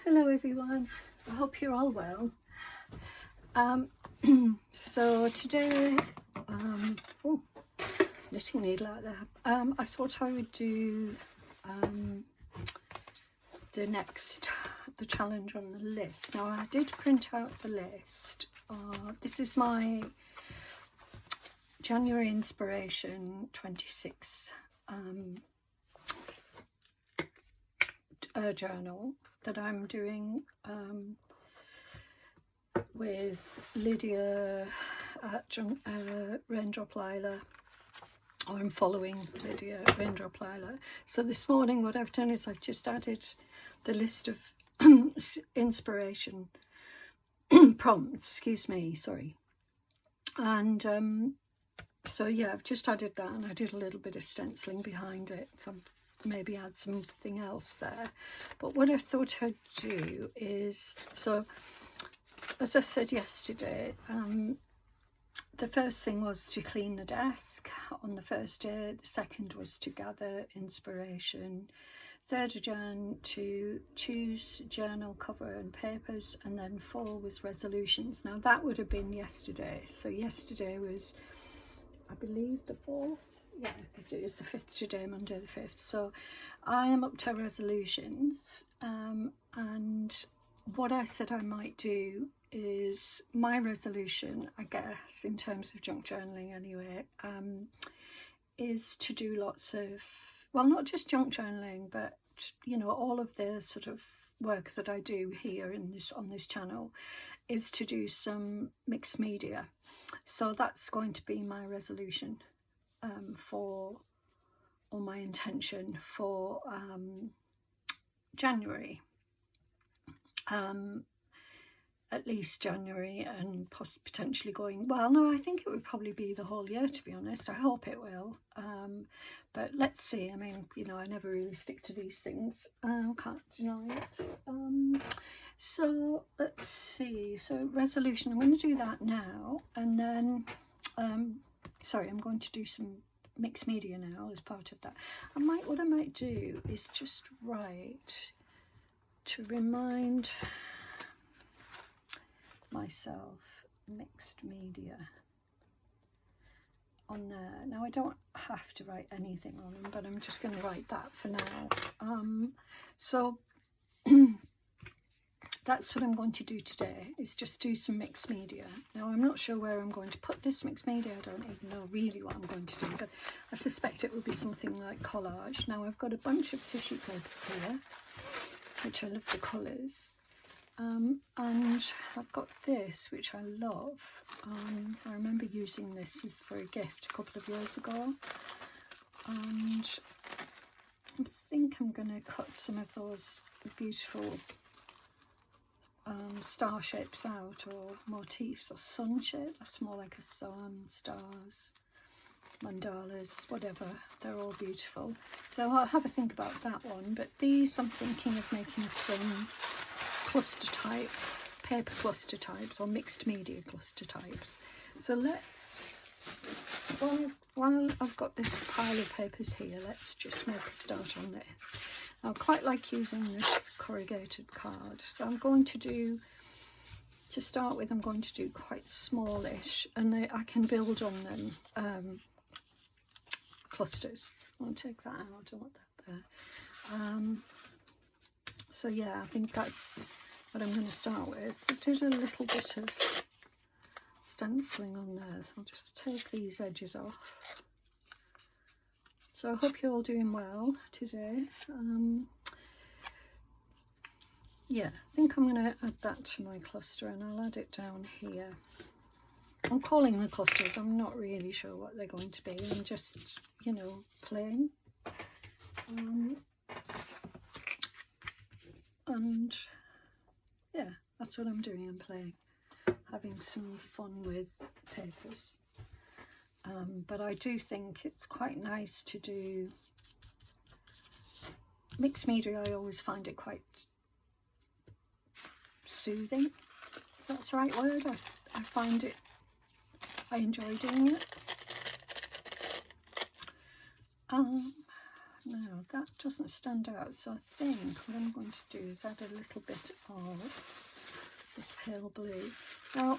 Hello everyone, I hope you're all well. So today, oh, knitting needle out there. I thought I would do the challenge on the list. Now I did print out the list. This is my January Inspiration 26 journal that I'm doing with Lydia at Raindrop Lila, or I'm following Lydia at Raindrop Lila. So this morning what I've done is I've just added the list of inspiration prompts, and so yeah, I've just added that, and I did a little bit of stenciling behind it, so maybe add something else there. But what I thought I'd do is, so as I said yesterday, the first thing was to clean the desk on the first day, the second was to gather inspiration, 3rd of Jan to choose journal cover and papers, and then 4 was resolutions. Now that would have been yesterday, so yesterday was, I believe, the 4th. Yeah, because it is the 5th today, Monday the 5th. So I am up to resolutions, and what I said I might do is my resolution, I guess, in terms of junk journaling anyway, is to do lots of, well, not just junk journaling, but you know, all of the sort of work that I do here in this on this channel is to do some mixed media. So that's going to be my resolution for, or my intention for January, at least January, and potentially going, well, no, I think it would probably be the whole year, to be honest. I hope it will, but let's see. I mean, you know, I never really stick to these things, can't deny it. So let's see, so resolution, I'm going to do that now, and then sorry, I'm going to do some mixed media now as part of that. What I might do is just write to remind myself mixed media on there. Now I don't have to write anything on them, but I'm just going to write that for now. So that's what I'm going to do today, is just do some mixed media. Now I'm not sure where I'm going to put this mixed media, I don't even know really what I'm going to do, but I suspect it will be something like collage. Now I've got a bunch of tissue papers here, which I love the colours, and I've got this, which I love. I remember using this for a gift a couple of years ago, and I think I'm going to cut some of those beautiful star shapes out, or motifs, or sun shape. That's more like a sun, stars, mandalas, whatever. They're all beautiful. So I'll have a think about that one. But these, I'm thinking of making some cluster type, paper cluster types, or mixed media cluster types. So let's, while I've got this pile of papers here, let's just make a start on this. I quite like using this corrugated card, so I'm going to do, to start with, I'm going to do quite smallish, and I can build on them, clusters. I'll take that out, I don't want that there. So yeah, I think that's what I'm going to start with. I did a little bit of stenciling on there, so I'll just take these edges off. So I hope you're all doing well today. Yeah, I think I'm going to add that to my cluster, and I'll add it down here. I'm calling the clusters, I'm not really sure what they're going to be. I'm just, you know, playing. And yeah, that's what I'm doing, I'm playing, having some fun with papers. But I do think it's quite nice to do mixed media. I always find it quite soothing, if that's the right word. I find it, I enjoy doing it. Now that doesn't stand out, so I think what I'm going to do is add a little bit of this pale blue. Now,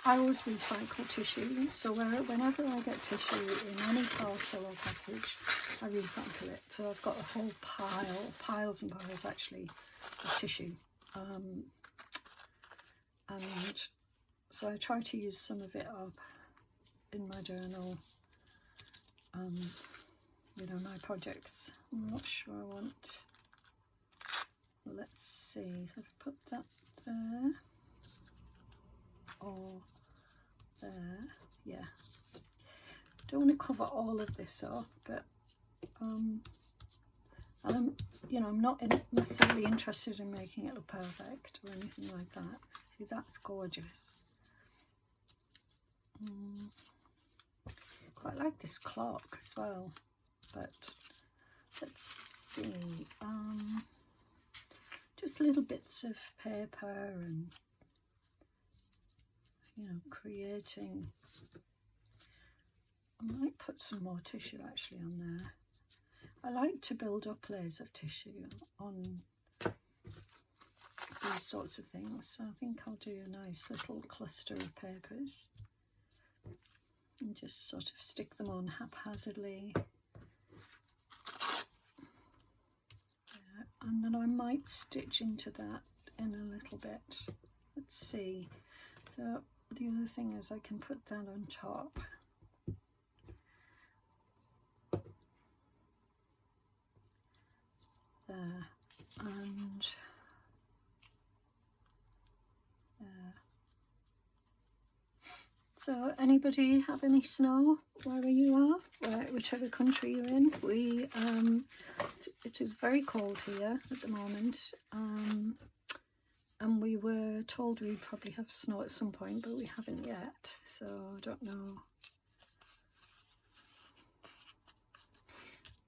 I always recycle tissue, so whenever I get tissue in any parcel or package, I recycle it. So I've got a whole piles and piles actually, of tissue. And so I try to use some of it up in my journal, you know, my projects. I'm not sure I want, let's see, so I've put that there, or there, yeah. Don't want to cover all of this up, but you know, I'm not necessarily interested in making it look perfect or anything like that. See, that's gorgeous. Quite like this clock as well, but let's see, just little bits of paper and, you know, creating. I might put some more tissue actually on there. I like to build up layers of tissue on these sorts of things, so I think I'll do a nice little cluster of papers and just sort of stick them on haphazardly. Yeah, and then I might stitch into that in a little bit. Let's see. So the other thing is I can put that on top. There, and there. So anybody have any snow wherever you are, whichever country you're in? We it is very cold here at the moment, and we were told we'd probably have snow at some point, but we haven't yet, so I don't know.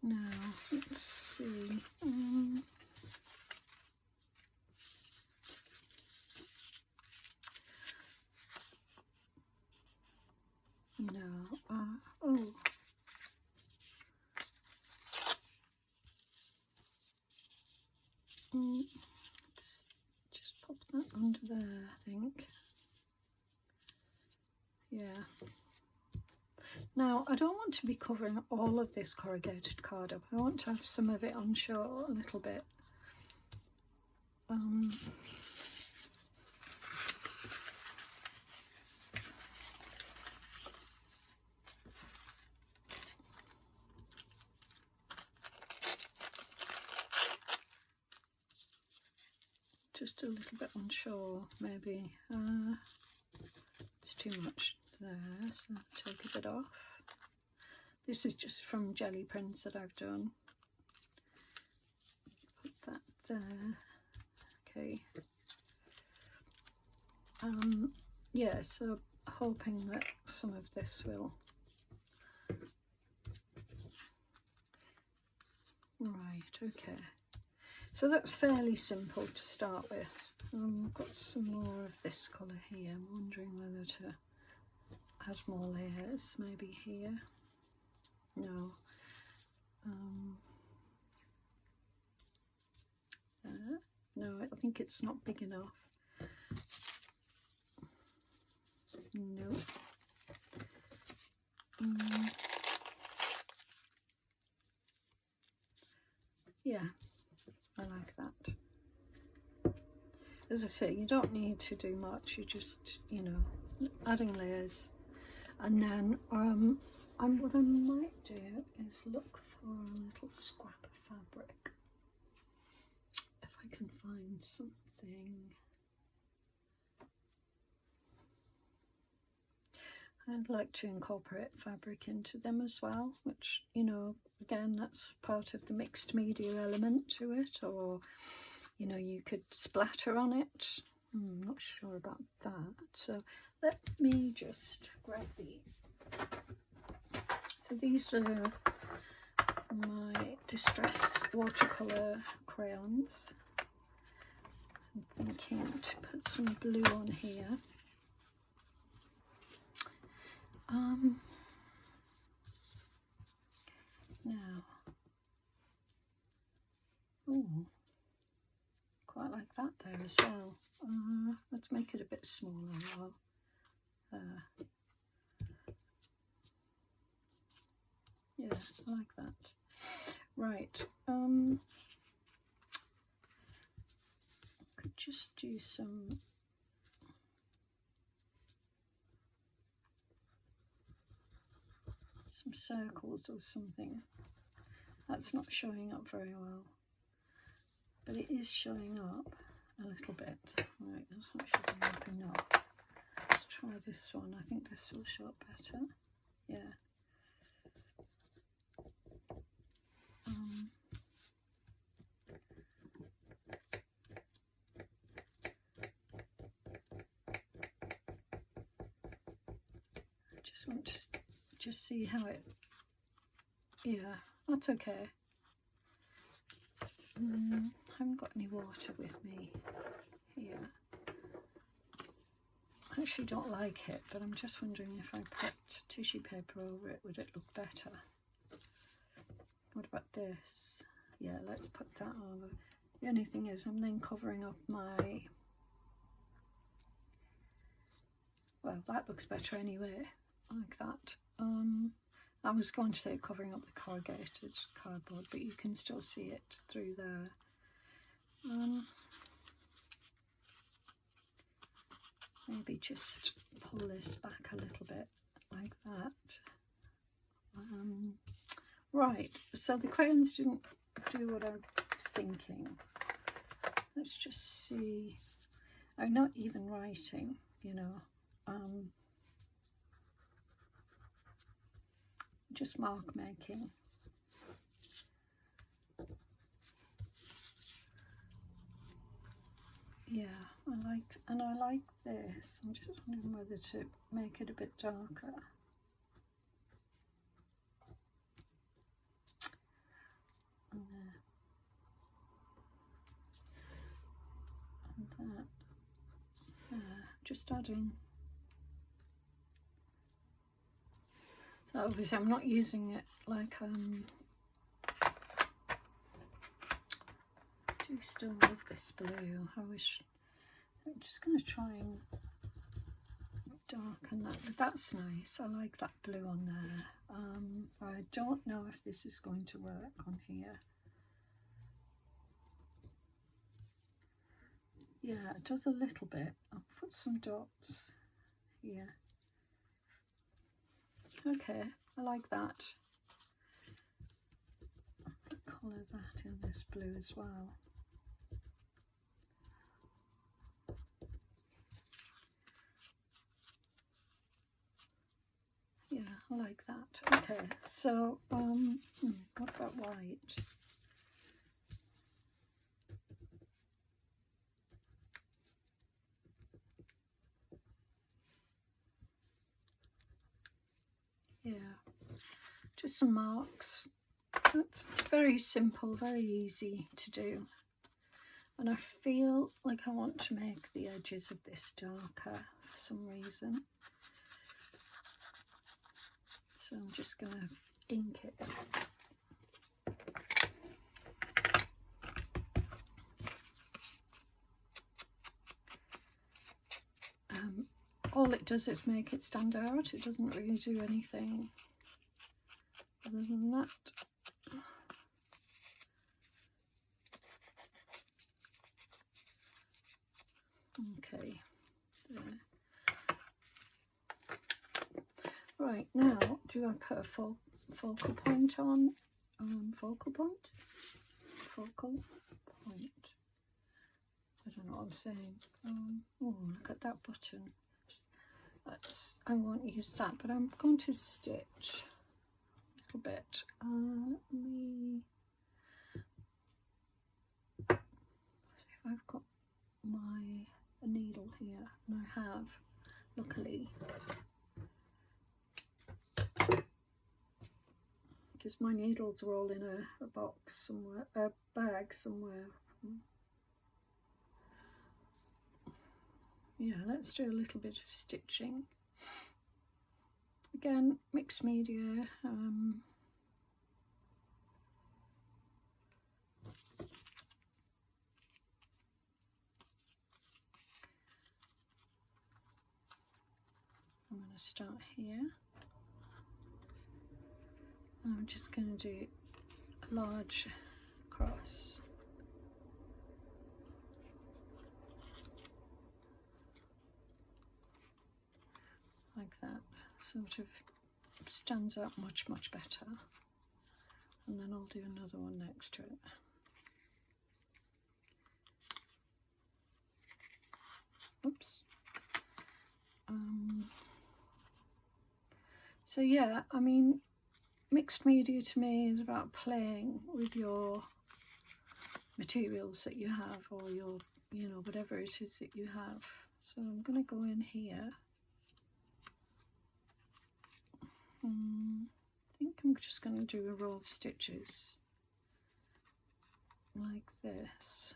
Now let's see. No, oh. Let's just pop that under there, I think. Yeah. Now, I don't want to be covering all of this corrugated card up. I want to have some of it on show a little bit. Just a little bit on show, maybe. It's too much there, so I'll take a bit off. This is just from jelly prints that I've done. Put that there. Okay. Yeah, so hoping that some of this will. Right, okay. So that's fairly simple to start with. I've got some more of this colour here. I'm wondering whether to add more layers, maybe here. No. No, I think it's not big enough. No. Yeah, I like that. As I say, you don't need to do much. You just, you know, adding layers. And then what I might do is look for a little scrap of fabric. If I can find something. I'd like to incorporate fabric into them as well, which, you know, again, that's part of the mixed media element to it, or, you know, you could splatter on it. I'm not sure about that. So let me just grab these. So these are my Distress watercolour crayons. I'm thinking to put some blue on here. Now that there as well. Let's make it a bit smaller now. Yeah, I like that. Right, could just do some circles or something. That's not showing up very well, but it is showing up a little bit. Right, that's not showing up enough. Let's try this one. I think this will show up better. Yeah. I just want to just see how it, yeah, that's okay. I haven't got any water with me here. I actually don't like it, but I'm just wondering if I put tissue paper over it, would it look better? What about this? Yeah, let's put that over. The only thing is I'm then covering up my, well, that looks better anyway, like that. I was going to say covering up the corrugated cardboard, but you can still see it through there. Maybe just pull this back a little bit like that. Right, so the crayons didn't do what I was thinking. Let's just see. I'm not even writing, you know. Just mark making. Yeah, I like this. I'm just wondering whether to make it a bit darker. And that. Just adding. So obviously I'm not using it like do still love this blue. I wish. I'm just going to try and darken that. But that's nice. I like that blue on there. I don't know if this is going to work on here. Yeah, it does a little bit. I'll put some dots here. Okay, I like that. I'll colour that in this blue as well. Yeah, I like that. Okay, so what about white? Yeah, just some marks. That's very simple, very easy to do. And I feel like I want to make the edges of this darker for some reason. So I'm just going to ink it. All it does is make it stand out. It doesn't really do anything other than that. Okay, there. Right, now do I put a focal point on? Focal point? Focal point. I don't know what I'm saying. Oh, look at that button. I won't use that, but I'm going to stitch a little bit. Let me see if I've got my needle here, and I have, luckily, because my needles are all in a box somewhere, a bag somewhere. Yeah, let's do a little bit of stitching. Again, mixed media. start here. I'm just going to do a large cross. Like that, sort of stands out much better. And then I'll do another one next to it. Oops. So yeah, I mean, mixed media to me is about playing with your materials that you have, or your, you know, whatever it is that you have. So I'm going to go in here. I think I'm just going to do a row of stitches like this.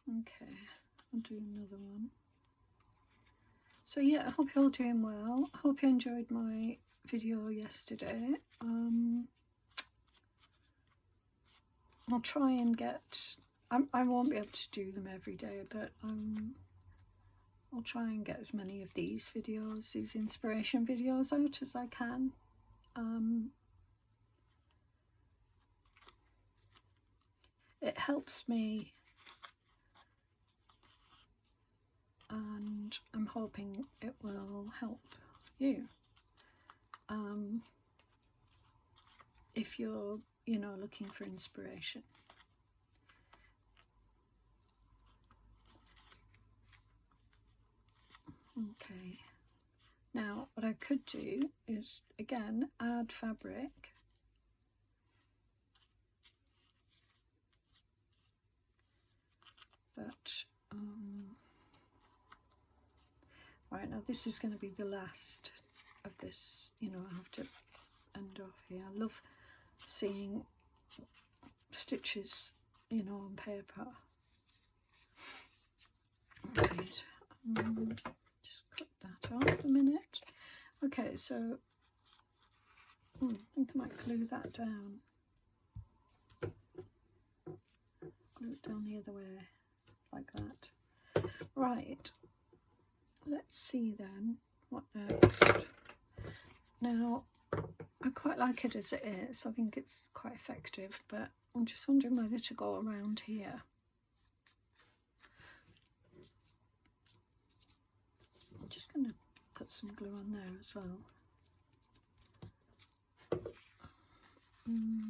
Okay, I'll do another one. So yeah, I hope you're all doing well. I hope you enjoyed my video yesterday. I'll try and get, I won't be able to do them every day, but I'll try and get as many of these videos, these inspiration videos out as I can. It helps me, and I'm hoping it will help you. If you're, you know, looking for inspiration. Okay, now what I could do is again add fabric. But right, now this is going to be the last of this, you know, I have to end off here. I love seeing stitches, you know, on paper. Right, just cut that off a minute. Okay, so I think I might glue that down. Glue it down the other way, like that. Right, let's see then what next. Now, I quite like it as it is. I think it's quite effective, but I'm just wondering whether to go around here. I'm just going to put some glue on there as well.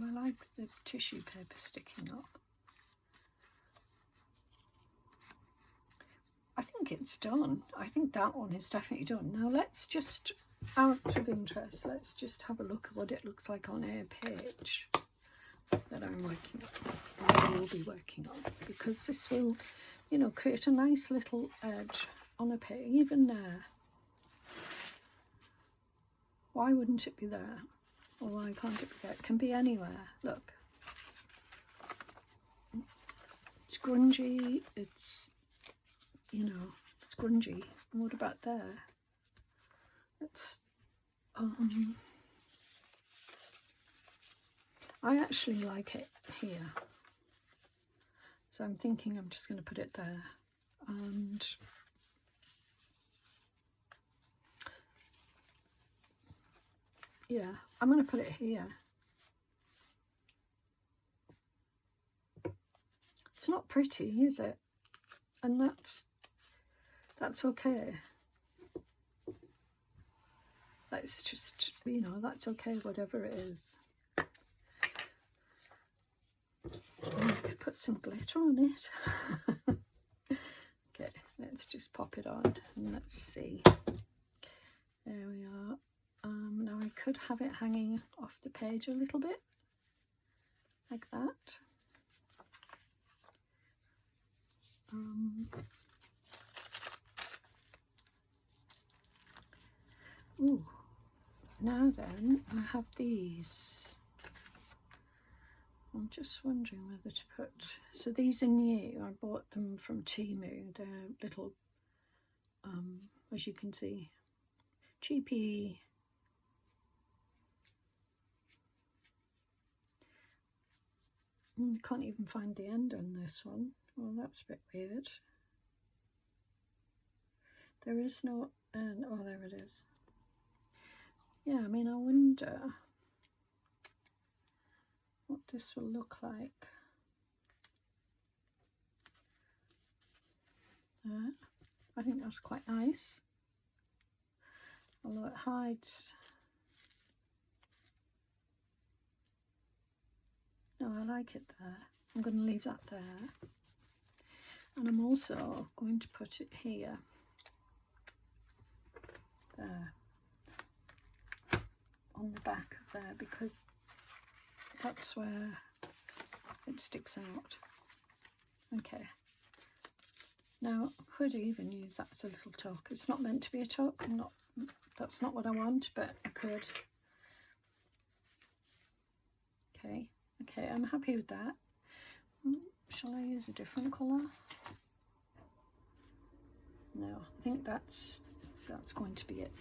I like the tissue paper sticking up. I think it's done. I think that one is definitely done. Now let's just, out of interest, let's just have a look at what it looks like on a page that I'm working on, or I will be working on, because this will, you know, create a nice little edge on a page, even there. Why wouldn't it be there? Or why can't it be there? It can be anywhere. Look. It's grungy, it's, you know, it's grungy. And what about there? It's, I actually like it here. So I'm thinking I'm just going to put it there. And yeah, I'm going to put it here. It's not pretty, is it? And that's okay. That's just, you know, that's okay, whatever it is. I could put some glitter on it. Okay, let's just pop it on and let's see. There we are. Now I could have it hanging off the page a little bit, like that. Ooh, now then, I have these. I'm just wondering whether to put, so these are new. I bought them from Temu. They're little, as you can see, cheapy Can't even find the end on this one. Well, that's a bit weird. There is no end. Oh, there it is. Yeah, I mean, I wonder what this will look like. I think that's quite nice. Although it hides. No, I like it there. I'm going to leave that there. And I'm also going to put it here. There. On the back of there, because that's where it sticks out. Okay. Now, I could even use that as a little tuck. It's not meant to be a tuck. That's not what I want, but I could. Okay. Okay, I'm happy with that. Shall I use a different colour? No, I think that's going to be it.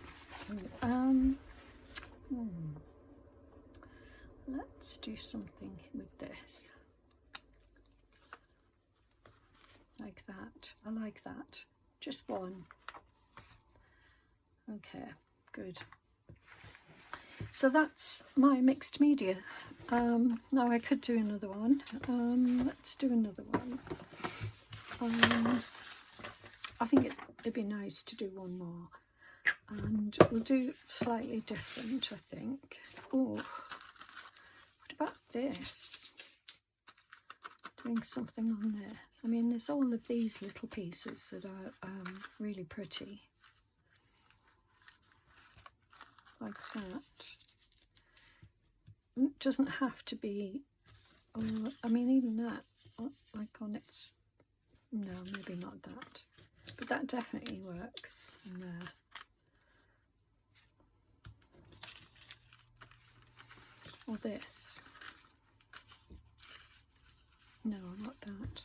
Let's do something with this. Like that. I like that. Just one. Okay, good. So that's my mixed media. Now I could do another one. Let's do another one. I think it'd be nice to do one more. And we'll do slightly different, I think. Oh, what about this? Doing something on this. I mean, there's all of these little pieces that are really pretty. Like that. It doesn't have to be, I mean, even that, like on its, no, maybe not that. But that definitely works in there. Or this. No, not that.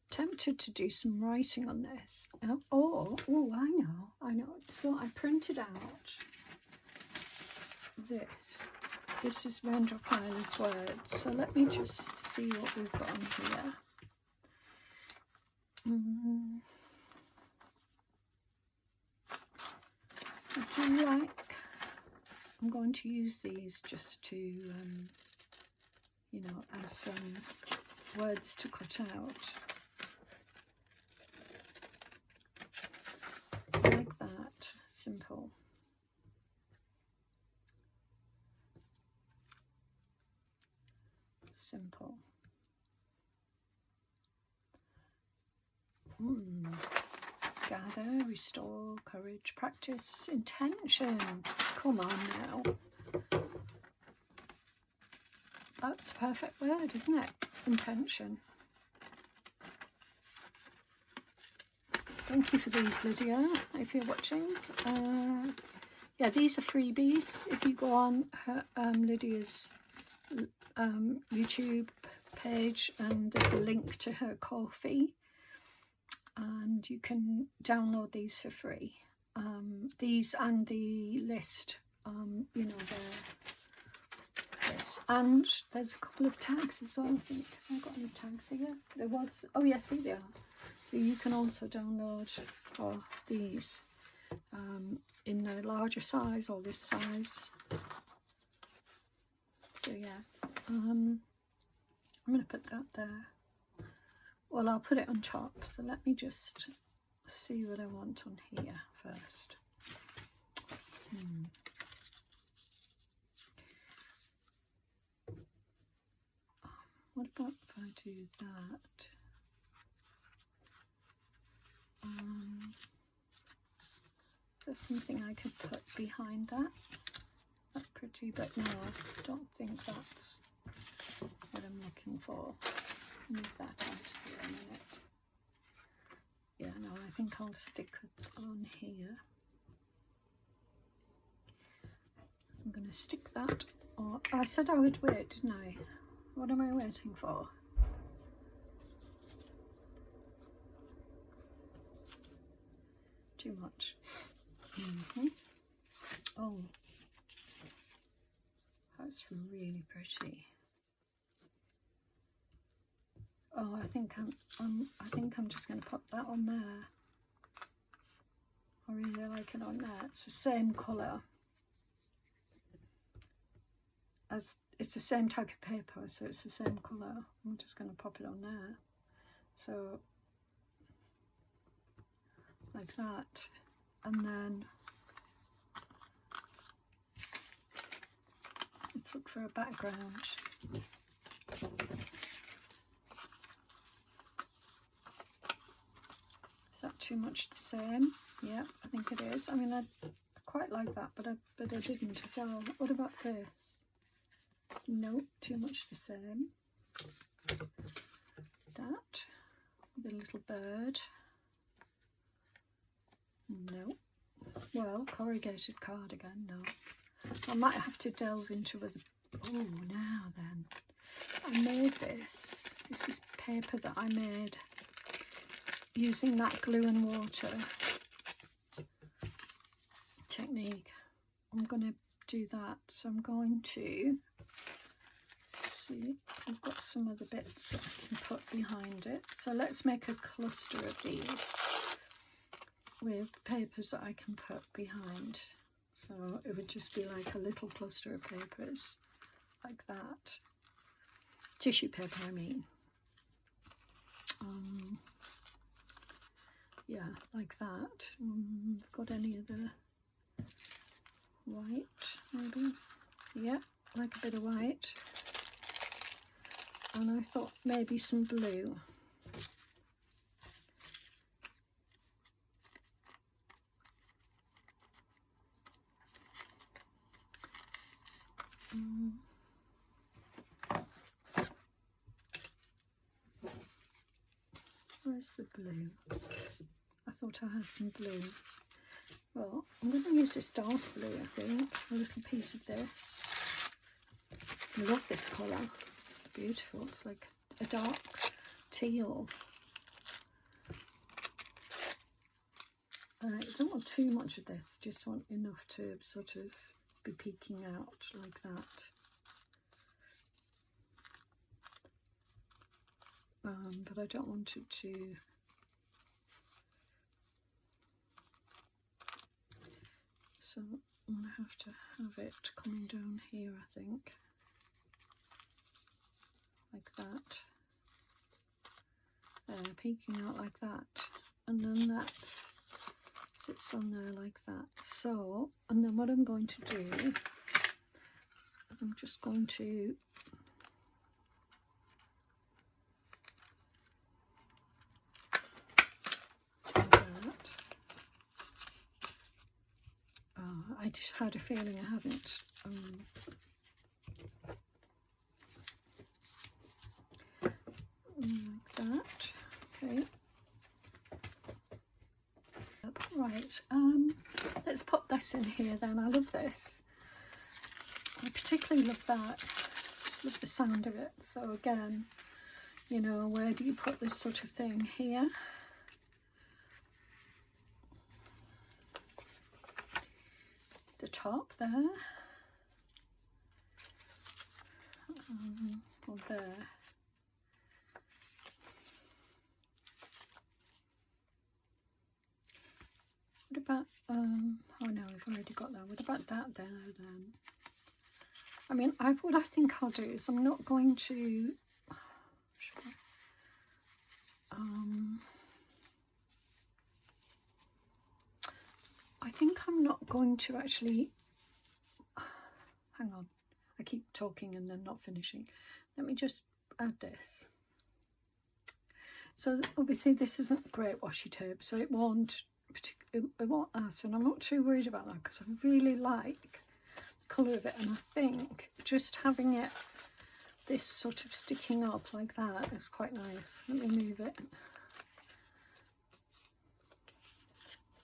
Tempted to do some writing on this. Oh, I know. So I printed out this. This is Raindrop Isla's words. So let me just see what we've got on here. I do like, I'm going to use these just to, you know, as words to cut out. Like that, simple. Simple. Gather, restore, courage, practice, intention. Come on now. That's a perfect word, isn't it? Intention. Thank you for these, Lydia, if you're watching. Yeah, these are freebies. If you go on her, Lydia's YouTube page, and there's a link to her Ko-fi, and you can download these for free. These and the list, you know, this. And there's a couple of tags as well, I think. Have I got any tags here? There was, oh yes, here they are. So you can also download for these in the larger size or this size. So yeah, I'm going to put that there. Well, I'll put it on top. So let me just see what I want on here first. What about if I do that? Is there something I could put behind that? That's pretty, but no, I don't think that's what I'm looking for. Move that out here a minute. Yeah, no, I think I'll stick it on here. I'm going to stick that on. I said I would wait, didn't I? What am I waiting for? Too much. Oh, that's really pretty. Oh, I think I'm just going to put that on there. I really like it on there. It's the same colour as, it's the same type of paper, so it's the same colour. I'm just going to pop it on there. So, like that. And then let's look for a background. Is that too much the same? Yeah, I think it is. I mean, I quite like that, but I didn't as well. What about this? No, too much the same. That, the little bird. No. Well, corrugated card again, no. I might have to delve into other... Oh, now then. I made this. This is paper that I made using that glue and water technique. I'm going to do that. So I'm going to see, I've got some other bits that I can put behind it. So let's make a cluster of these with papers that I can put behind. So it would just be like a little cluster of papers like that. Tissue paper, I mean. Yeah, like that. Got any other white, maybe? Yeah, like a bit of white. And I thought maybe some blue. Where's the blue? I thought I had some blue. Well, I'm going to use this dark blue, I think. A little piece of this. I love this colour. Beautiful. It's like a dark teal. I don't want too much of this. Just want enough to sort of be peeking out like that. But I don't want it to... So I'm going to have to have it coming down here, I think. Like that. Peeking out like that. And then that sits on there like that. So, and then what I'm going to do, I'm just going to I just had a feeling I haven't like that. Okay. Right. Let's pop this in here then. I love this. I particularly love that. Love the sound of it. So again, you know, where do you put this sort of thing? Here. The top there, or there. What about, oh no, we've already got that. What about that there then? I mean, what I think I'll do is I'm not going to, I think I'm not going to actually, hang on, I keep talking and then not finishing. Let me just add this. So obviously this isn't great washi tape, so it won't last, and I'm not too worried about that because I really like the colour of it, and I think just having it, this sort of sticking up like that is quite nice. Let me move it.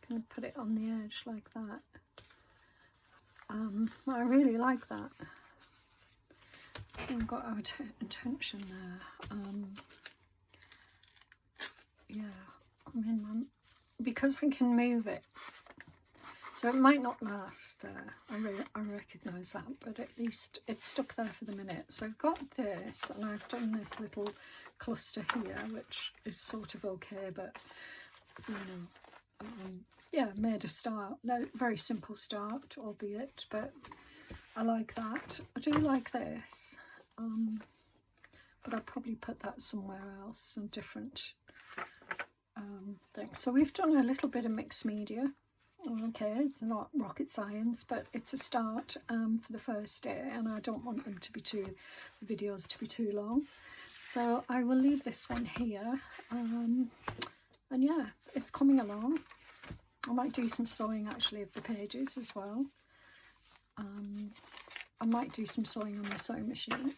Going to put it on the edge like that. I really like that. I've got our attention there. Yeah, I mean, because I can move it. So it might not last there, I recognise that, but at least it's stuck there for the minute. So I've got this, and I've done this little cluster here, which is sort of okay, but, you know, yeah, made a start. No, very simple start, albeit, but I like that. I do like this, but I'll probably put that somewhere else, some different things. So we've done a little bit of mixed media. Okay, it's not rocket science, but it's a start for the first day, and I don't want them to be the videos to be too long. So I will leave this one here, and yeah, it's coming along. I might do some sewing actually of the pages as well. I might do some sewing on the sewing machine.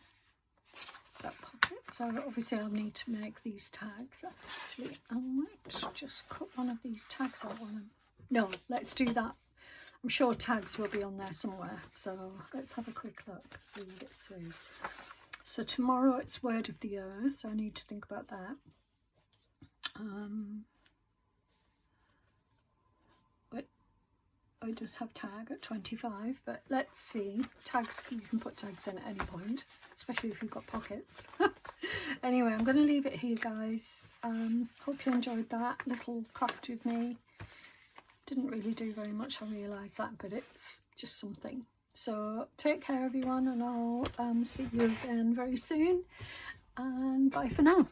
That pocket. So obviously I'll need to make these tags. Actually, I might just cut one of these tags out on them. No, let's do that. I'm sure tags will be on there somewhere. So let's have a quick look, see what it says. So tomorrow it's Word of the Year, so I need to think about that. I just have tag at 25, but let's see. Tags, you can put tags in at any point, especially if you've got pockets. Anyway, I'm going to leave it here, guys. Hope you enjoyed that little craft with me. Didn't really do very much, I realise that, but it's just something. So take care, everyone, and I'll see you again very soon. And bye for now.